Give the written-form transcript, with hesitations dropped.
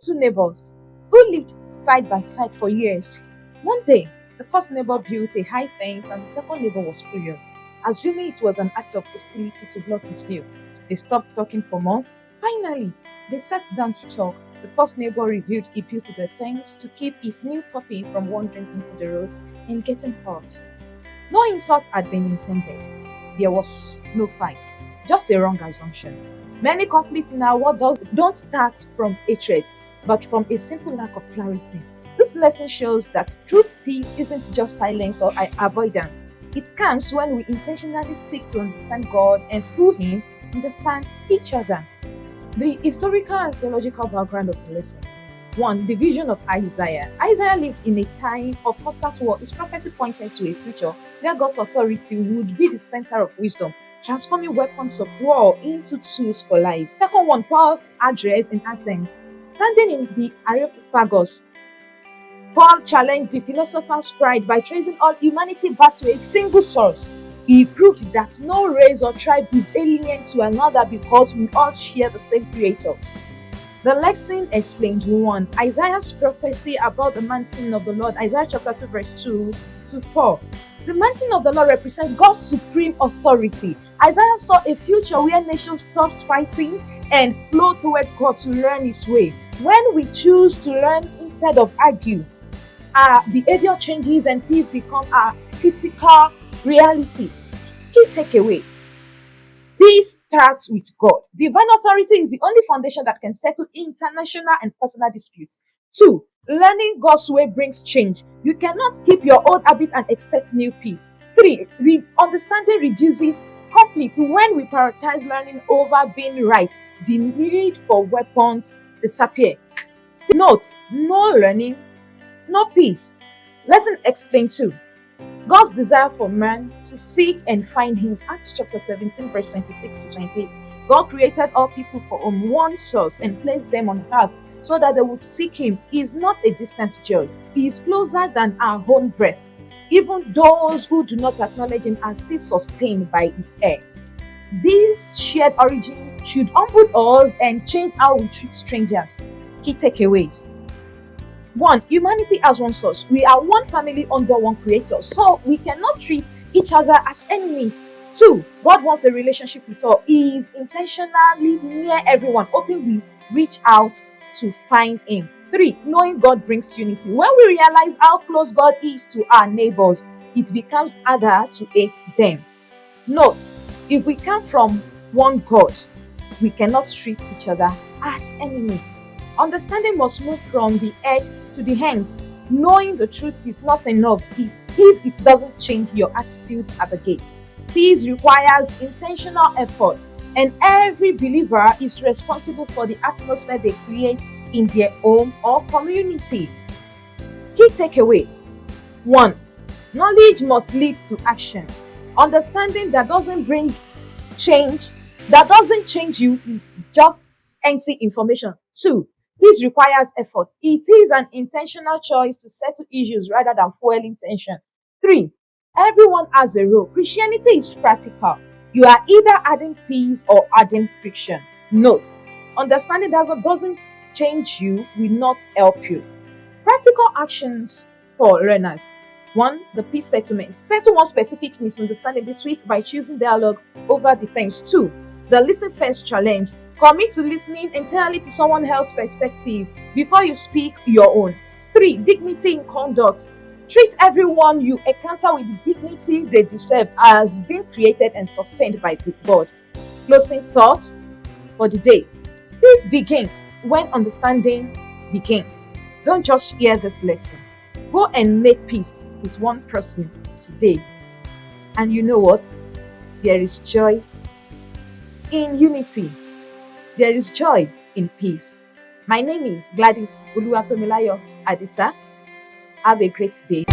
two neighbors who lived side by side for years. One day, the first neighbor built a high fence and the second neighbor was furious, assuming it was an act of hostility to block his view. They stopped talking for months. Finally, they sat down to talk. The first neighbor revealed he built the fence to keep his new puppy from wandering into the road and getting hurt. No insult had been intended. There was no fight, just a wrong assumption. Many conflicts in our world don't start from hatred, but from a simple lack of clarity. This lesson shows that true peace isn't just silence or avoidance. It comes when we intentionally seek to understand God and through Him, understand each other. The historical and theological background of the lesson. 1. The vision of Isaiah. Isaiah lived in a time of constant war. His prophecy pointed to a future where God's authority would be the center of wisdom, transforming weapons of war into tools for life. Second one, Paul's address in Athens. Standing in the Areopagus, Paul challenged the philosopher's pride by tracing all humanity back to a single source. He proved that no race or tribe is alien to another because we all share the same creator. The lesson explained. 1. Isaiah's prophecy about the mountain of the Lord, Isaiah chapter 2 verse 2 to 4. The mountain of the Lord represents God's supreme authority. Isaiah saw a future where nations stop fighting and flow toward God to learn His way. When we choose to learn instead of argue, our behavior changes and peace becomes our physical reality. Key takeaway. Peace starts with God. Divine authority is the only foundation that can settle international and personal disputes. 2. Learning God's way brings change. You cannot keep your old habits and expect new peace. 3. Understanding reduces conflict. When we prioritize learning over being right, the need for weapons disappear. Still, note, no learning, no peace. Lesson explained 2. God's desire for man to seek and find Him. Acts chapter 17 verse 26 to 28. God created all people from one source and placed them on earth so that they would seek Him. He is not a distant judge. He is closer than our own breath. Even those who do not acknowledge Him are still sustained by His air. This shared origin should humble us and change how we treat strangers. Key takeaways. 1. Humanity has one source. We are one family under one creator, so we cannot treat each other as enemies. 2. God wants a relationship with us. He is intentionally near everyone, hoping we reach out to find Him. 3. Knowing God brings unity. When we realize how close God is to our neighbors, it becomes harder to hate them. Note, if we come from one God, we cannot treat each other as enemies. Understanding must move from the head to the hands. Knowing the truth is not enough if it doesn't change your attitude at the gate. Peace requires intentional effort, and every believer is responsible for the atmosphere they create in their home or community. Key takeaway. 1. Knowledge must lead to action. Understanding that doesn't bring change, that doesn't change you, is just empty information. 2. This requires effort. It is an intentional choice to settle issues rather than fueling tension. 3. Everyone has a role. Christianity is practical. You are either adding peace or adding friction. Note, understanding that doesn't change you will not help you. Practical actions for learners. 1. The peace settlement. Settle one specific misunderstanding this week by choosing dialogue over defense. 2. The listen first challenge. Commit to listening entirely to someone else's perspective before you speak your own. 3. Dignity in conduct. Treat everyone you encounter with the dignity they deserve as being created and sustained by God. Closing thoughts for the day. Peace begins when understanding begins. Don't just hear this lesson. Go and make peace with one person today. And you know what? There is joy in unity. There is joy in peace. My name is Gladys Oluwatomilayo Adisa. Have a great day.